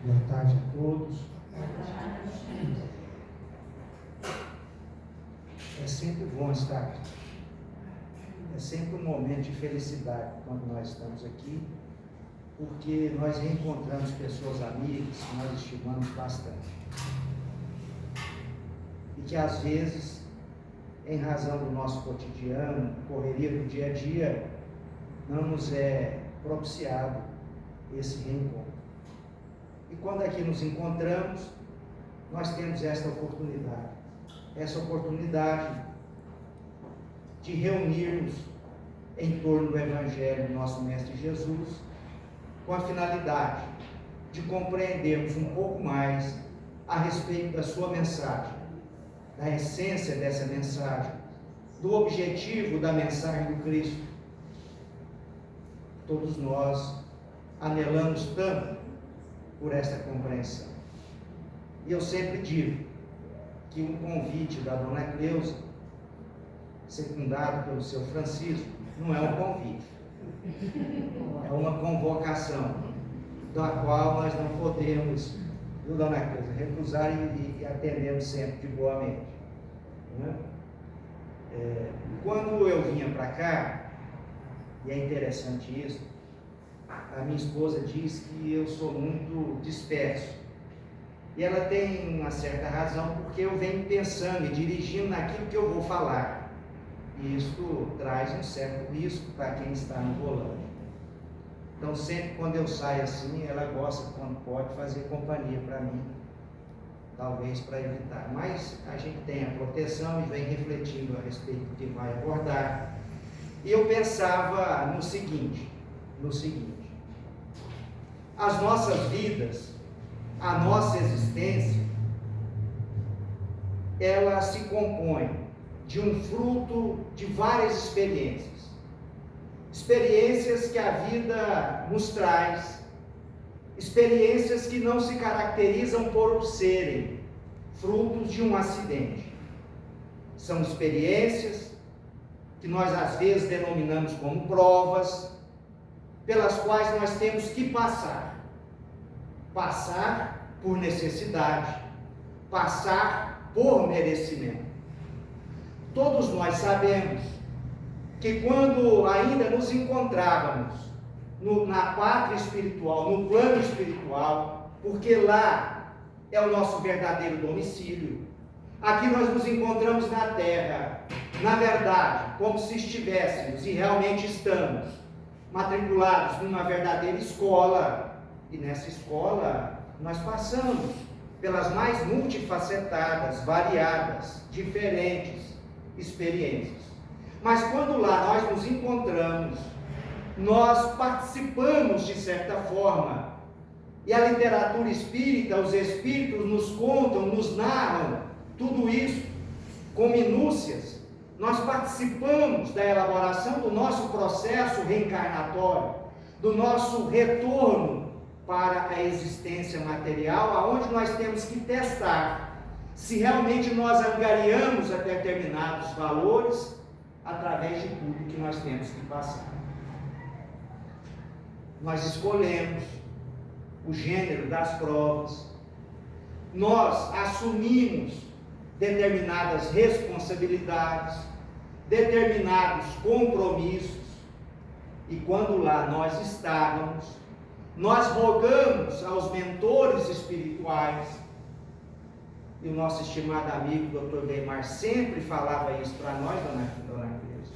Boa tarde a todos. É sempre bom estar aqui. É sempre um momento de felicidade quando nós estamos aqui, porque nós reencontramos pessoas amigas que nós estimamos bastante. E que às vezes, em razão do nosso cotidiano, correria do dia a dia, não nos é propiciado esse reencontro. E quando aqui nos encontramos, nós temos essa oportunidade de reunirmos em torno do Evangelho do nosso Mestre Jesus, com a finalidade de compreendermos um pouco mais a respeito da sua mensagem, da essência dessa mensagem, do objetivo da mensagem do Cristo. Todos nós anelamos tanto por esta compreensão. E eu sempre digo que um convite da Dona Cleusa, secundado pelo seu Francisco, não é um convite, é uma convocação, da qual nós não podemos, viu, Dona Cleusa, recusar e atendemos sempre de boa mente. Né? Quando eu vinha para cá, e é interessante isso, a minha esposa diz que eu sou muito disperso. E ela tem uma certa razão, porque eu venho pensando e dirigindo naquilo que eu vou falar. E isso traz um certo risco para quem está no volante. Então, sempre quando eu saio assim, ela gosta, quando pode, fazer companhia para mim. Talvez para evitar. Mas a gente tem a proteção e vem refletindo a respeito do que vai abordar. E eu pensava no seguinte. As nossas vidas, a nossa existência, ela se compõe de um fruto de várias experiências. Experiências que a vida nos traz, experiências que não se caracterizam por serem frutos de um acidente. São experiências que nós às vezes denominamos como provas, pelas quais nós temos que passar por necessidade, passar por merecimento. Todos nós sabemos que quando ainda nos encontrávamos na pátria espiritual, no plano espiritual, porque lá é o nosso verdadeiro domicílio, aqui nós nos encontramos na terra, na verdade, como se estivéssemos, e realmente estamos, matriculados numa verdadeira escola, e nessa escola nós passamos pelas mais multifacetadas, variadas, diferentes experiências. Mas quando lá nós nos encontramos, nós participamos de certa forma, e a literatura espírita, os espíritos nos contam, nos narram tudo isso com minúcias. Nós participamos da elaboração do nosso processo reencarnatório, do nosso retorno para a existência material, aonde nós temos que testar se realmente nós angariamos a determinados valores através de tudo que nós temos que passar. Nós escolhemos o gênero das provas, nós assumimos determinadas responsabilidades, determinados compromissos, e quando lá nós estávamos, nós rogamos aos mentores espirituais, e o nosso estimado amigo Dr. Weimar sempre falava isso para nós, Dona Cleusa,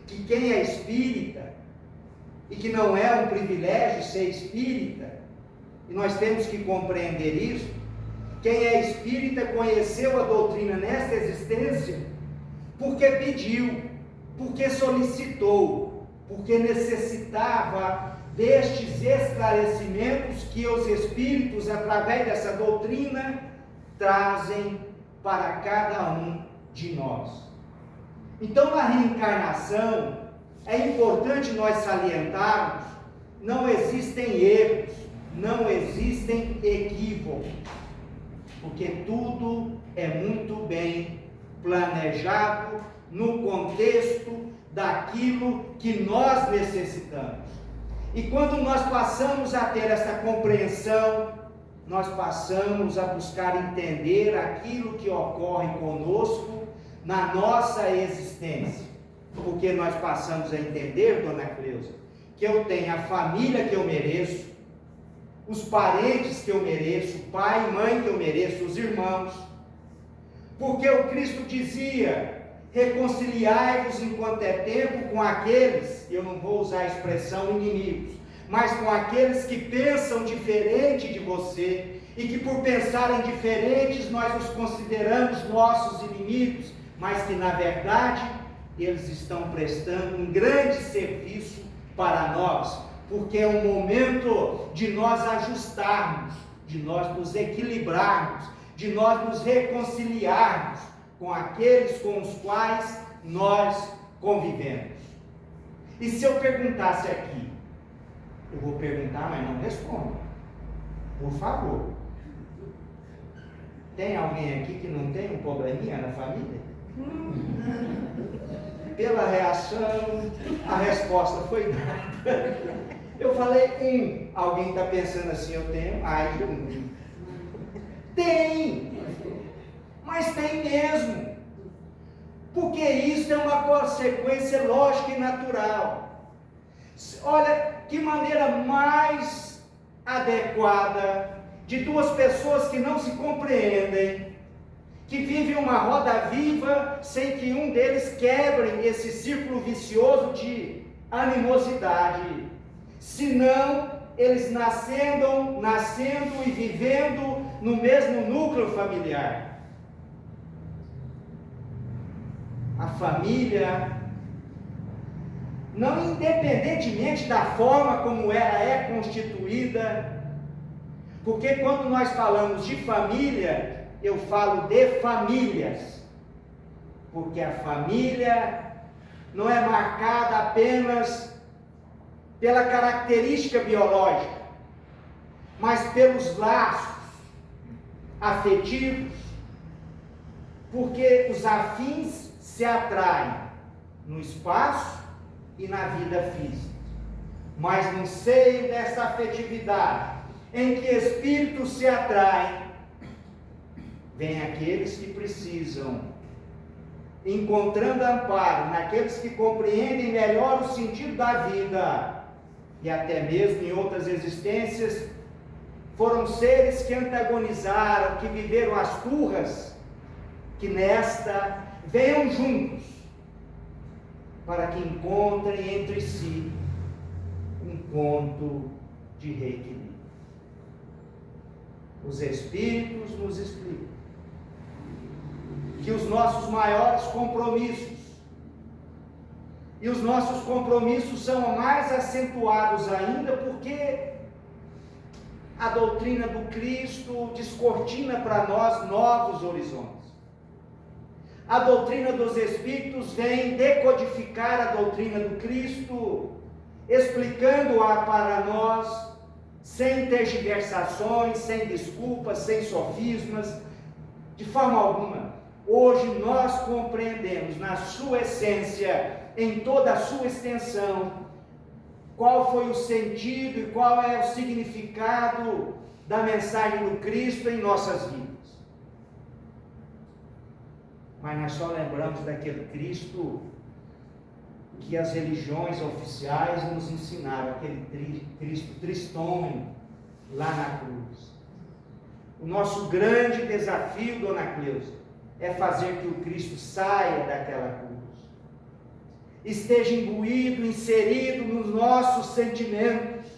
que quem é espírita, e que não é um privilégio ser espírita, e nós temos que compreender isso, quem é espírita conheceu a doutrina nesta existência porque pediu, porque solicitou, porque necessitava destes esclarecimentos que os espíritos, através dessa doutrina, trazem para cada um de nós. Então, na reencarnação, é importante nós salientarmos, não existem erros, não existem equívocos, porque tudo é muito bem planejado no contexto daquilo que nós necessitamos. E quando nós passamos a ter essa compreensão, nós passamos a buscar entender aquilo que ocorre conosco na nossa existência. Porque nós passamos a entender, dona Cleusa, que eu tenho a família que eu mereço, os parentes que eu mereço, pai e mãe que eu mereço, os irmãos. Porque o Cristo dizia: reconciliai-vos enquanto é tempo com aqueles, eu não vou usar a expressão inimigos, mas com aqueles que pensam diferente de você, e que por pensarem diferentes nós os consideramos nossos inimigos, mas que na verdade eles estão prestando um grande serviço para nós, porque é um momento de nós ajustarmos, de nós nos equilibrarmos, de nós nos reconciliarmos com aqueles com os quais nós convivemos. E se eu perguntasse aqui, eu vou perguntar, mas não respondo, por favor, tem alguém aqui que não tem um probleminha na família? Pela reação, a resposta foi nada. Eu falei alguém está pensando assim, eu tenho, ai, tem, mas tem mesmo, porque isso é uma consequência lógica e natural. Olha, que maneira mais adequada de duas pessoas que não se compreendem, que vivem uma roda viva, sem que um deles quebre esse círculo vicioso de animosidade, senão eles nascendo e vivendo no mesmo núcleo familiar. A família, não independentemente da forma como ela é constituída, porque quando nós falamos de família, eu falo de famílias, porque a família não é marcada apenas pela característica biológica, mas pelos laços afetivos, porque os afins se atraem no espaço e na vida física, mas no seio dessa afetividade, em que espíritos se atraem, vem aqueles que precisam, encontrando amparo naqueles que compreendem melhor o sentido da vida, e até mesmo em outras existências, foram seres que antagonizaram, que viveram as turras, que nesta venham juntos, para que encontrem entre si um ponto de reequilíbrio. Os Espíritos nos explicam que os nossos maiores compromissos, e os nossos compromissos são mais acentuados ainda porque a doutrina do Cristo descortina para nós novos horizontes. A doutrina dos Espíritos vem decodificar a doutrina do Cristo, explicando-a para nós, sem tergiversações, sem desculpas, sem sofismas, de forma alguma. Hoje nós compreendemos na sua essência, em toda a sua extensão, qual foi o sentido e qual é o significado da mensagem do Cristo em nossas vidas. Mas nós só lembramos daquele Cristo que as religiões oficiais nos ensinaram, aquele Cristo tristonho lá na cruz. O nosso grande desafio, dona Cleusa, é fazer que o Cristo saia daquela cruz, esteja imbuído, inserido nos nossos sentimentos,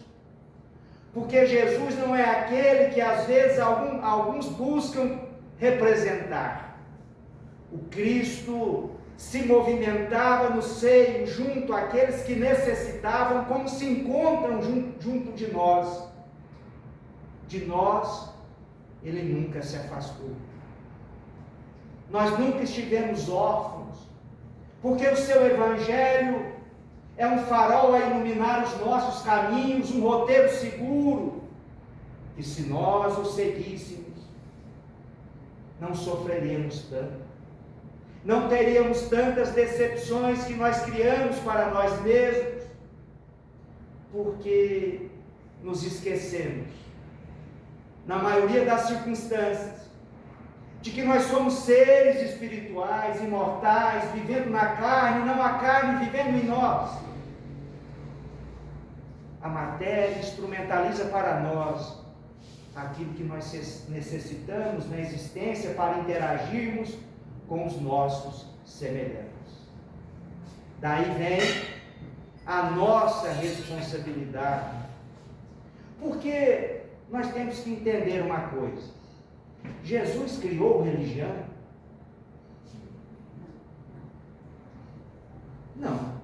porque Jesus não é aquele que às vezes alguns buscam representar. O Cristo se movimentava no seio, junto àqueles que necessitavam, como se encontram junto de nós. De nós, ele nunca se afastou. Nós nunca estivemos órfãos, porque o seu Evangelho é um farol a iluminar os nossos caminhos, um roteiro seguro, que se nós o seguíssemos, não sofreríamos tanto. Não teríamos tantas decepções que nós criamos para nós mesmos, porque nos esquecemos na maioria das circunstâncias, de que nós somos seres espirituais, imortais, vivendo na carne, não a carne vivendo em nós. A matéria instrumentaliza para nós aquilo que nós necessitamos na existência para interagirmos com os nossos semelhantes. Daí vem a nossa responsabilidade, porque nós temos que entender uma coisa: Jesus criou religião? Não.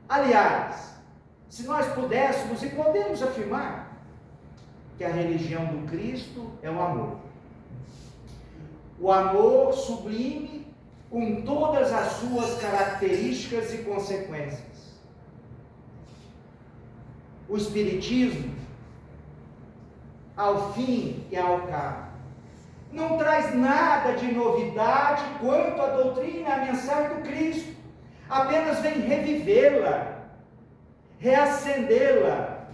Aliás, se nós pudéssemos, e podemos afirmar, que a religião do Cristo é o amor. O amor sublime, com todas as suas características e consequências. O Espiritismo, ao fim e ao cabo, não traz nada de novidade quanto à doutrina e à mensagem do Cristo. Apenas vem revivê-la, reacendê-la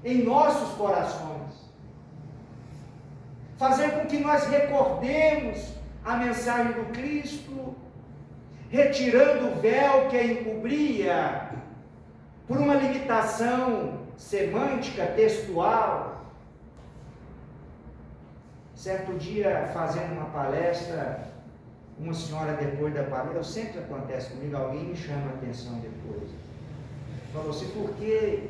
em nossos corações, fazer com que nós recordemos a mensagem do Cristo, retirando o véu que a encobria por uma limitação semântica, textual. Certo dia, fazendo uma palestra, uma senhora, depois da palestra, sempre acontece comigo, alguém me chama a atenção depois, falou assim: por que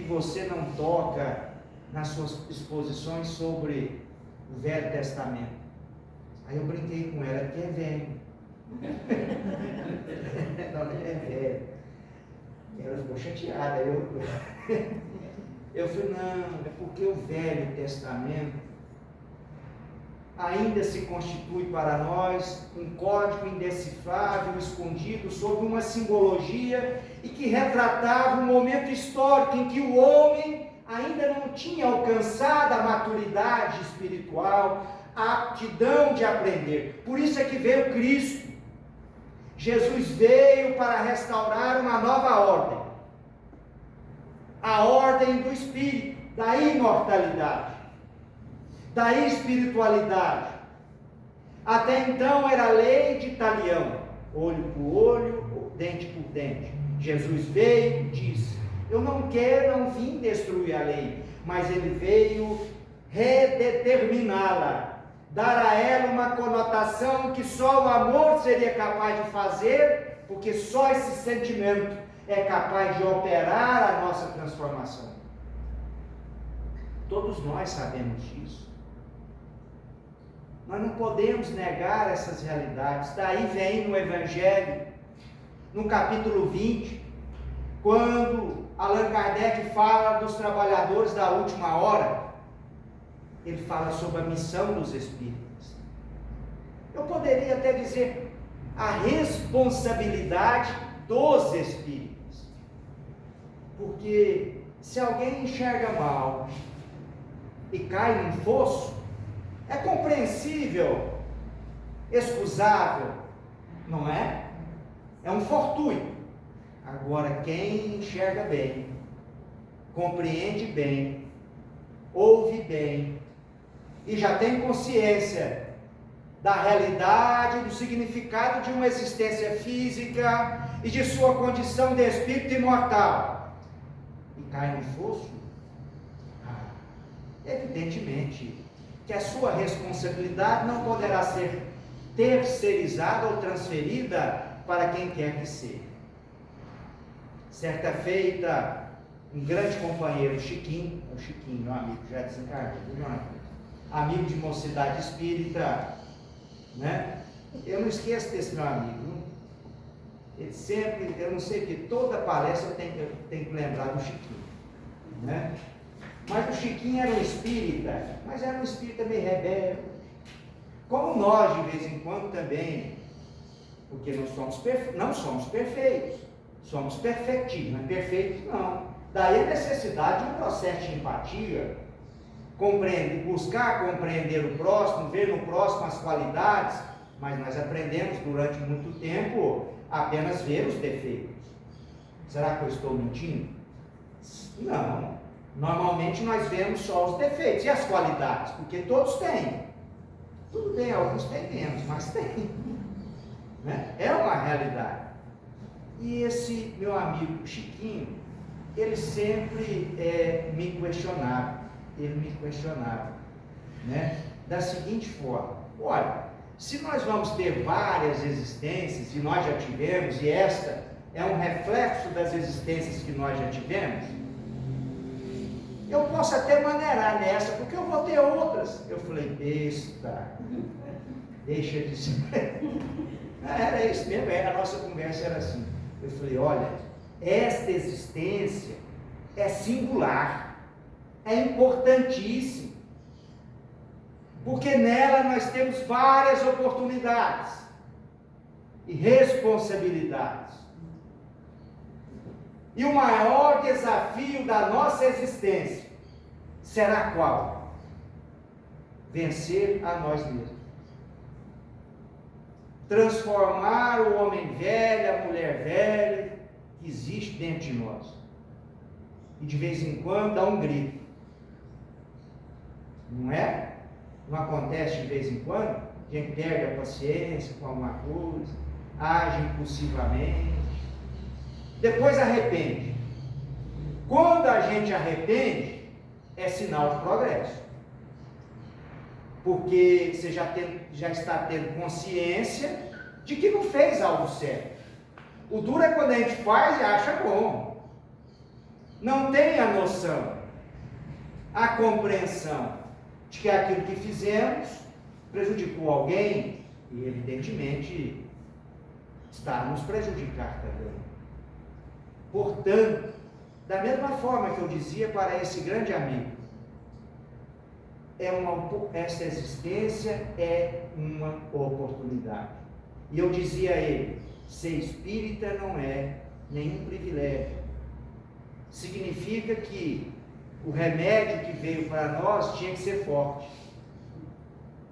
você não toca nas suas exposições sobre o Velho Testamento? Aí eu brinquei com ela, que é velho. Não, é velho. Ela ficou chateada. Eu falei: não, é porque o Velho Testamento ainda se constitui para nós um código indecifrável, escondido sob uma simbologia, e que retratava um momento histórico em que o homem ainda não tinha alcançado a maturidade espiritual, a aptidão de aprender. Por isso é que veio Cristo. Jesus veio para restaurar uma nova ordem, a ordem do Espírito, da imortalidade, da espiritualidade. Até então era a lei de talião, olho por olho, dente por dente. Jesus veio e disse: eu não vim destruir a lei, mas ele veio redeterminá-la, dar a ela uma conotação que só o amor seria capaz de fazer, porque só esse sentimento é capaz de operar a nossa transformação. Todos nós sabemos disso. Nós não podemos negar essas realidades. Daí vem no Evangelho, no capítulo 20, quando Allan Kardec fala dos trabalhadores da última hora, ele fala sobre a missão dos espíritas. Eu poderia até dizer a responsabilidade dos espíritas, porque se alguém enxerga mal e cai num fosso, é compreensível, excusável, não é? É um fortuito. Agora, quem enxerga bem, compreende bem, ouve bem, e já tem consciência da realidade, do significado de uma existência física e de sua condição de espírito imortal, e cai no fosso, evidentemente que a sua responsabilidade não poderá ser terceirizada ou transferida para quem quer que seja. Certa feita, um grande companheiro, Chiquinho, meu amigo, já desencarnou, amigo de mocidade espírita, né? Eu não esqueço desse meu amigo. Ele sempre, eu não sei que toda palestra eu tenho que lembrar do Chiquinho, né? Mas o Chiquinho era um espírita, mas era um espírita meio rebelde, como nós de vez em quando também, porque não somos perfeitos, somos perfeitinhos, mas perfeitos não. Daí a necessidade de um processo de empatia, buscar compreender o próximo, ver no próximo as qualidades, mas nós aprendemos durante muito tempo apenas ver os defeitos. Será que eu estou mentindo? Não. Normalmente nós vemos só os defeitos e as qualidades, porque todos têm. Tudo bem, alguns têm menos, mas tem. Né? É uma realidade. E esse meu amigo Chiquinho, ele sempre me questionava. Ele me questionava, né? Da seguinte forma: olha, se nós vamos ter várias existências, e nós já tivemos, e esta é um reflexo das existências que nós já tivemos, eu posso até maneirar nessa, porque eu vou ter outras. Eu falei, besta, deixa de ser. Era isso mesmo, a nossa conversa era assim. Eu falei, olha, esta existência é singular, é importantíssima, porque nela nós temos várias oportunidades e responsabilidades. E o maior desafio da nossa existência será qual? Vencer a nós mesmos. Transformar o homem velho, a mulher velha que existe dentro de nós. E de vez em quando dá um grito. Não é? Não acontece de vez em quando? A gente perde a paciência com alguma coisa, age impulsivamente, depois arrepende. Quando a gente arrepende, é sinal de progresso. Porque você já está tendo consciência de que não fez algo certo. O duro é quando a gente faz e acha bom. Não tem a noção, a compreensão de que aquilo que fizemos prejudicou alguém e, evidentemente, está a nos prejudicar também. Portanto, da mesma forma que eu dizia para esse grande amigo, essa existência é uma oportunidade. E eu dizia a ele, ser espírita não é nenhum privilégio. Significa que o remédio que veio para nós tinha que ser forte.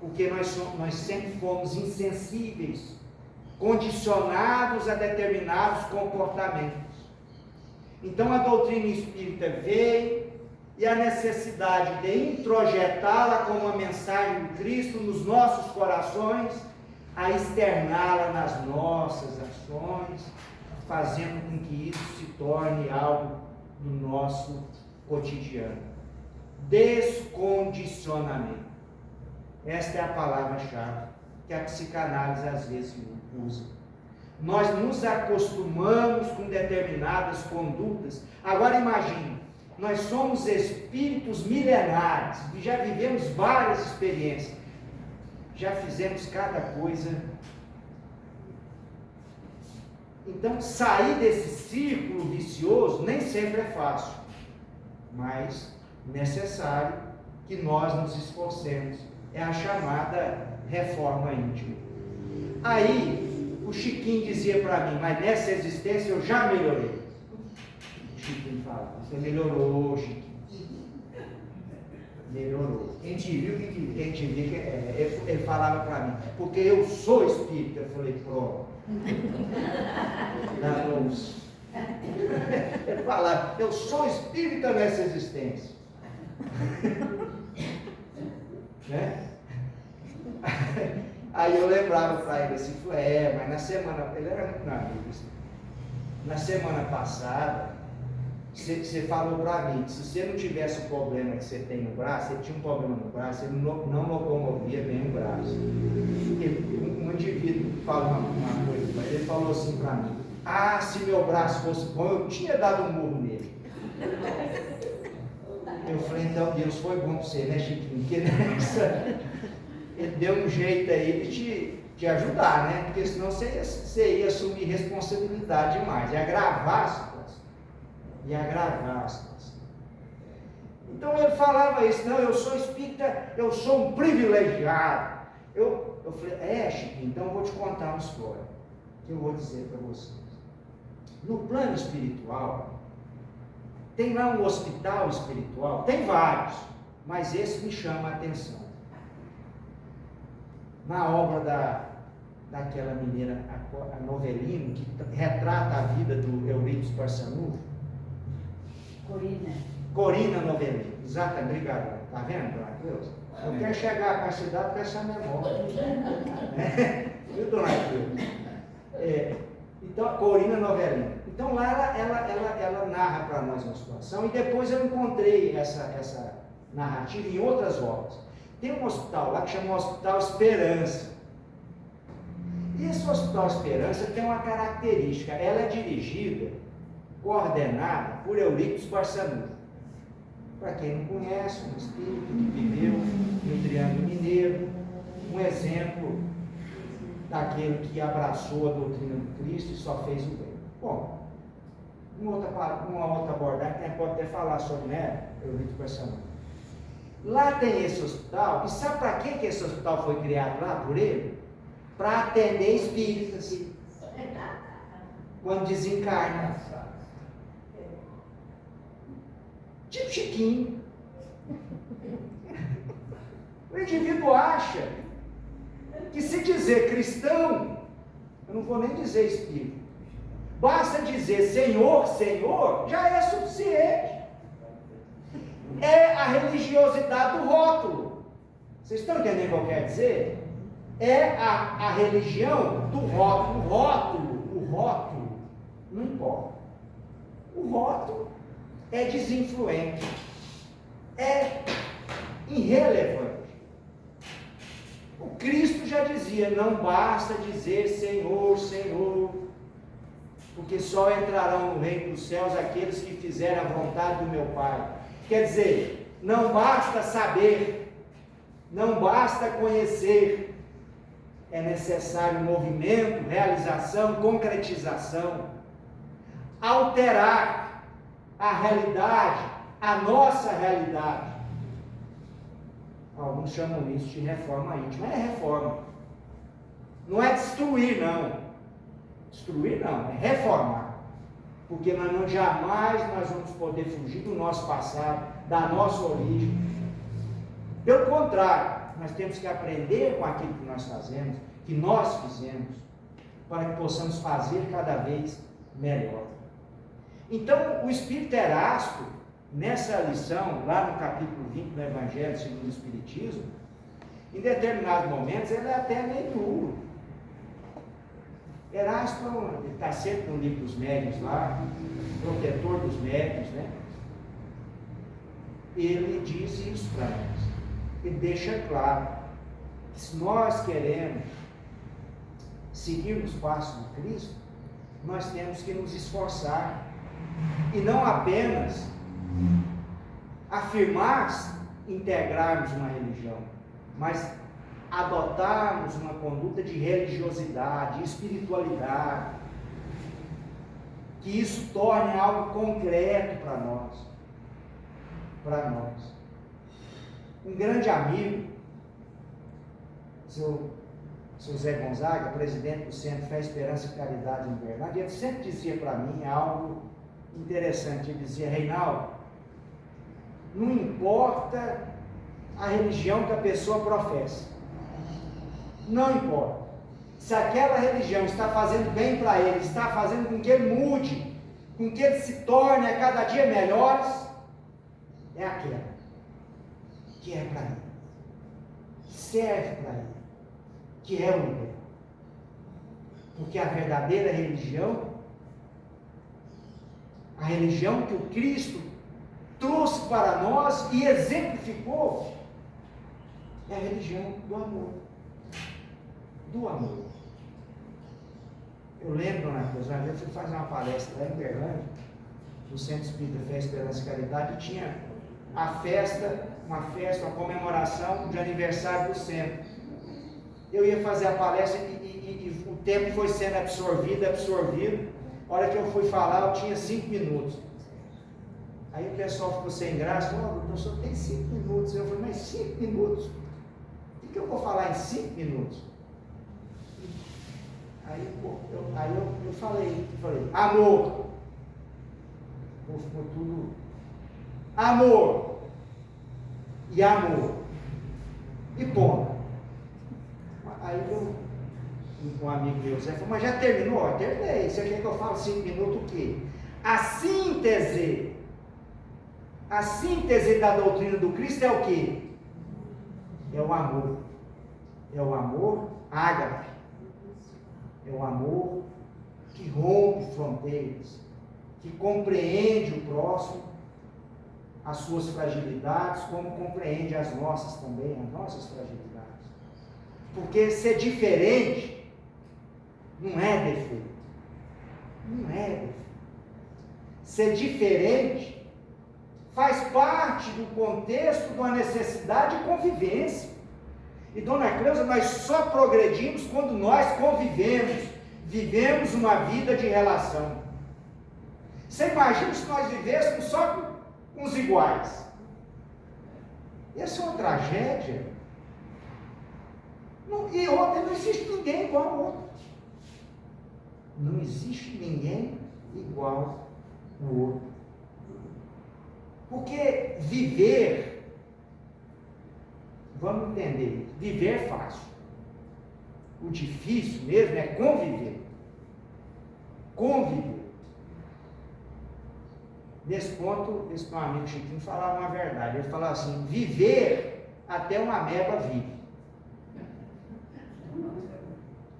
Porque nós sempre fomos insensíveis, condicionados a determinados comportamentos. Então a doutrina espírita veio e a necessidade de introjetá-la como uma mensagem de Cristo nos nossos corações, a externá-la nas nossas ações, fazendo com que isso se torne algo do nosso cotidiano. Descondicionamento. Esta é a palavra-chave que a psicanálise às vezes usa. Nós nos acostumamos com determinadas condutas. Agora imagine, nós somos espíritos milenares, e já vivemos várias experiências, já fizemos cada coisa. Então, sair desse círculo vicioso nem sempre é fácil, mas necessário que nós nos esforcemos. É a chamada reforma íntima. Aí, o Chiquinho dizia para mim, mas nessa existência eu já melhorei. O Chiquinho fala, você melhorou, Chiquinho. Melhorou. Quem te viu, quem te viu, ele falava para mim, porque eu sou espírita. Eu falei, pronto. Danou-se. Ele falava, eu sou espírita nessa existência. Né? Aí eu lembrava para ele assim, mas na semana, ele era muito amigo assim, na semana passada, você falou para mim, que se você não tivesse o problema que você tem no braço, você tinha um problema no braço, você não locomovia bem o braço. Um indivíduo falou uma coisa, mas ele falou assim para mim, se meu braço fosse bom, eu tinha dado um murro nele. Eu falei, então Deus foi bom para você, né, Chiquinho? Porque ele deu um jeito aí de te ajudar, né? Porque senão você ia assumir responsabilidade demais, ia agravar a situação. Então ele falava isso, não, eu sou espírita, eu sou um privilegiado. Eu falei, Chiquinho, então eu vou te contar uma história, que eu vou dizer para vocês. No plano espiritual, tem lá um hospital espiritual, tem vários, mas esse me chama a atenção. Na obra daquela mineira, a Novelino, que retrata a vida do Eurípides Barçanufo. Corina. Corina Novelli. Exatamente, obrigado. Está vendo, dona Cleusa? Eu quero chegar com a cidade com essa memória. Viu, dona Cleusa? Então, Corina Novelli. Então lá ela narra para nós uma situação, e depois eu encontrei essa narrativa em outras obras. Tem um hospital lá que chama Hospital Esperança. E esse Hospital Esperança tem uma característica: ela é dirigida, coordenada por Eurípides Barçanufo. Para quem não conhece, um espírito que viveu no Triângulo Mineiro, um exemplo daquele que abraçou a doutrina do Cristo e só fez o bem. Bom, uma outra abordagem que pode até falar sobre, né, Eurípides Barçanufo. Lá tem esse hospital, e sabe para que esse hospital foi criado lá por ele? Para atender espíritas quando desencarna. Tipo Chiquinho. O indivíduo acha que se dizer cristão, eu não vou nem dizer espírito, basta dizer Senhor, Senhor, já é suficiente. É a religiosidade do rótulo. Vocês estão entendendo o que eu quero dizer? É a religião do rótulo. O rótulo não importa. O rótulo é desinfluente, é irrelevante. O Cristo já dizia: não basta dizer Senhor, Senhor, porque só entrarão no reino dos céus aqueles que fizerem a vontade do meu Pai. Quer dizer, não basta saber, não basta conhecer, é necessário movimento, realização, concretização, alterar a realidade, a nossa realidade. Alguns chamam isso de reforma íntima. É reforma, não é destruir, não. Destruir não, é reformar. Porque nós jamais vamos poder fugir do nosso passado, da nossa origem. Pelo contrário, nós temos que aprender com aquilo que nós fazemos, que nós fizemos, para que possamos fazer cada vez melhor. Então, o Espírito Erasto, nessa lição, lá no capítulo 20 do Evangelho segundo o Espiritismo, em determinados momentos, ele é até meio duro. Erasto está sempre no livro dos médiuns lá, protetor dos médiuns, né? Ele diz isso para nós. Ele deixa claro que se nós queremos seguir os passos do Cristo, nós temos que nos esforçar e não apenas afirmar integrarmos uma religião, mas adotarmos uma conduta de religiosidade, de espiritualidade, que isso torne algo concreto para nós. Um grande amigo, seu Zé Gonzaga, presidente do Centro Fé, Esperança e Caridade em Uberlândia, ele sempre dizia para mim algo interessante. Ele dizia: Reinaldo, não importa a religião que a pessoa professa, não importa. Se aquela religião está fazendo bem para ele, está fazendo com que ele mude, com que ele se torne a cada dia melhores, é aquela que é para ele, serve para ele, que é o bem. Porque a verdadeira religião, a religião que o Cristo trouxe para nós e exemplificou, é a religião do amor. Do amor. Eu lembro, uma vez eu fui fazer uma palestra lá em Uberlândia, no Centro Espírita Fé, Esperança e Caridade, e tinha uma comemoração de aniversário do centro. Eu ia fazer a palestra e o tempo foi sendo absorvido. A hora que eu fui falar, eu tinha 5 minutos. Aí o pessoal ficou sem graça, falou: doutor, só tem 5 minutos. Eu falei: mas 5 minutos? O que eu vou falar em 5 minutos? Aí eu falei, amor. Ficou tudo amor e amor e ponto. Aí um amigo meu falou: mas já terminou? Terminei. Você quer que eu fale 5 minutos o quê? A síntese A síntese da doutrina do Cristo é o quê? É o amor. É o amor ágape. É o amor que rompe fronteiras, que compreende o próximo, as suas fragilidades, como compreende as nossas também, as nossas fragilidades. Porque ser diferente não é defeito. Não é defeito. Ser diferente faz parte do contexto de uma necessidade de convivência. E, dona Cleusa, nós só progredimos quando nós convivemos, vivemos uma vida de relação. Você imagina se nós vivêssemos só com os iguais? Essa é uma tragédia. E outra, não existe ninguém igual ao outro. Não existe ninguém igual ao outro. Porque viver, vamos entender, viver é fácil. O difícil mesmo é conviver. Conviver. Nesse ponto, esse meu amigo Chiquinho falava uma verdade. Ele falava assim: viver até uma ameba vive.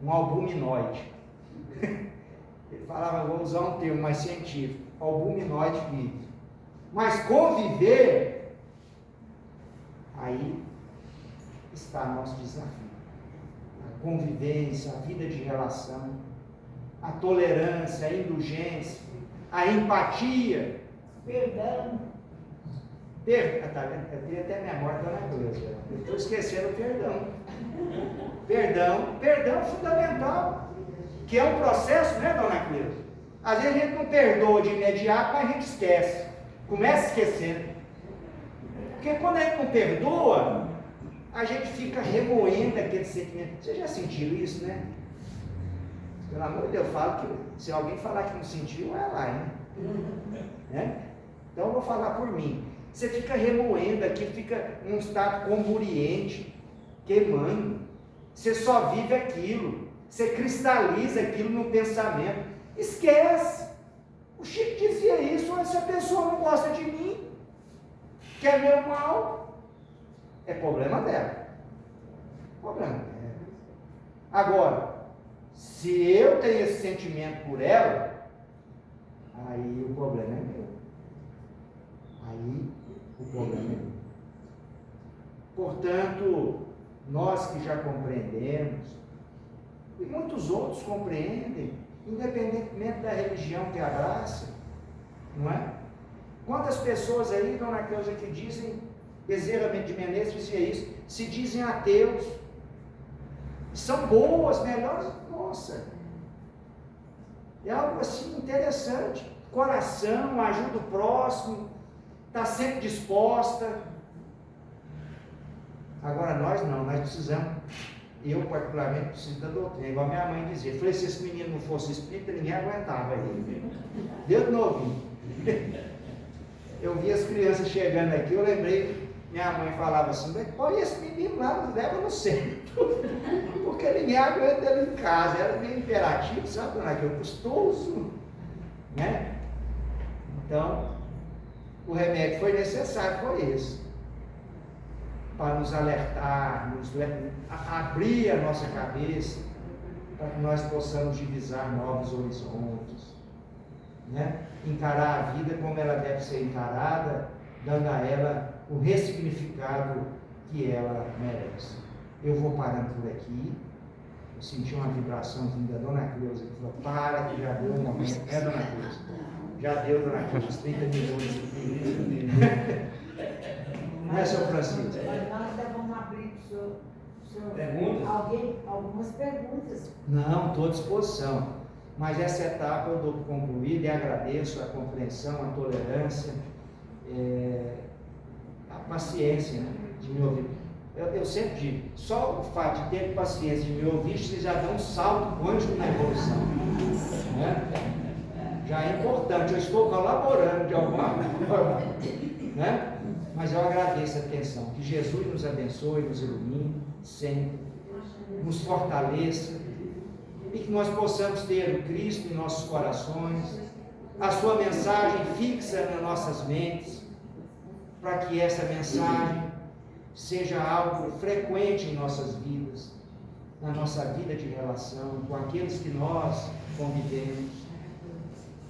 Um albuminoide. Ele falava, vou usar um termo mais científico: albuminoide vive. Mas conviver, aí está nosso desafio. A convivência, a vida de relação, a tolerância, a indulgência, a empatia. Perdão. Tá vendo? Eu tenho até memória da natureza. Eu estou esquecendo o perdão. Perdão é fundamental. Que é um processo, né, dona Cleusa? Às vezes a gente não perdoa de imediato, mas a gente esquece. Começa esquecendo. Porque quando a gente não perdoa, a gente fica remoendo aquele sentimento. Vocês já sentiram isso, né? Pelo amor de Deus, eu falo que se alguém falar que não sentiu, vai lá, hein? Né? Então eu vou falar por mim. Você fica remoendo aqui, fica num estado comburiente, queimando. Você só vive aquilo. Você cristaliza aquilo no pensamento. Esquece. O Chico dizia isso: se a pessoa não gosta de mim, quer meu mal, é problema dela. Problema dela. Agora, se eu tenho esse sentimento por ela, aí o problema é meu. Aí o problema é meu. Portanto, nós que já compreendemos, e muitos outros compreendem, independentemente da religião que abraça, não é? Quantas pessoas aí, dona Cleusa, que dizem, Bezerra de Menezes dizia isso, se dizem ateus, são boas, melhores, nossa, é algo assim interessante, coração, ajuda o próximo, está sempre disposta. Agora nós não, nós precisamos, eu particularmente preciso da doutrina, igual minha mãe dizia. Eu falei, se esse menino não fosse espírita, ninguém aguentava ele. Deus novinho. Eu vi as crianças chegando aqui, eu lembrei, minha mãe falava assim, põe esse menino lá, leva no centro, porque ninguém aguenta ele em casa. Era meio imperativo, sabe, dona Cleusa? Custoso, né? Então, o remédio foi necessário, foi esse, para nos alertar, abrir a nossa cabeça, para que nós possamos divisar novos horizontes, né? Encarar a vida como ela deve ser encarada, dando a ela o ressignificado que ela merece. Eu vou parando por aqui. Eu senti uma vibração vinda da dona Cleusa, que falou: para, que já deu um momento. É, dona Cleusa? Já deu, dona Cleusa, 30 minutos aqui. Não é, seu Francisco? Nós vamos abrir para o senhor. Perguntas? Algumas perguntas. Não, estou à disposição. Mas essa etapa eu dou por concluída e agradeço a compreensão, a tolerância, a paciência, né, de me ouvir. Eu sempre digo, só o fato de ter paciência de me ouvir, você já dá um salto quântico na evolução. Né? Já é importante, eu estou colaborando de alguma forma. Né? Mas eu agradeço a atenção. Que Jesus nos abençoe, nos ilumine sempre, nos fortaleça, e que nós possamos ter o Cristo em nossos corações, a sua mensagem fixa nas nossas mentes, para que essa mensagem seja algo frequente em nossas vidas, na nossa vida de relação, com aqueles que nós convivemos,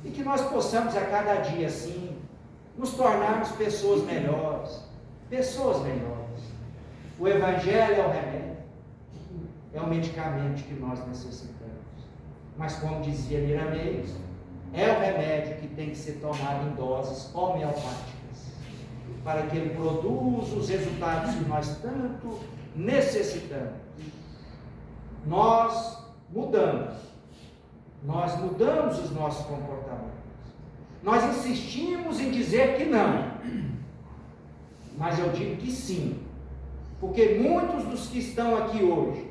e que nós possamos a cada dia, assim, nos tornarmos pessoas melhores, O Evangelho é o remédio, é o medicamento que nós necessitamos, mas como dizia Miramês, é o remédio que tem que ser tomado em doses homeopáticas, para que ele produza os resultados que nós tanto necessitamos. Nós mudamos os nossos comportamentos, nós insistimos em dizer que não, mas eu digo que sim, porque muitos dos que estão aqui hoje,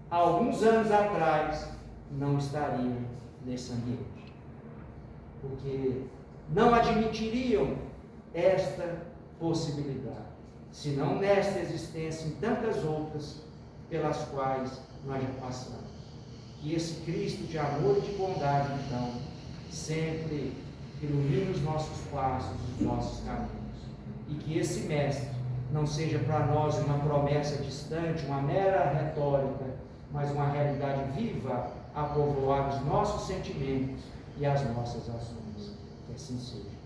há alguns anos atrás, não estariam nesse ambiente, porque não admitiriam esta possibilidade, senão nesta existência, em tantas outras pelas quais nós já passamos. Que esse Cristo de amor e de bondade, então, sempre ilumine os nossos passos, os nossos caminhos, e que esse Mestre não seja para nós uma promessa distante, uma mera retórica, mas uma realidade viva a povoar os nossos sentimentos e as nossas ações. Que assim seja.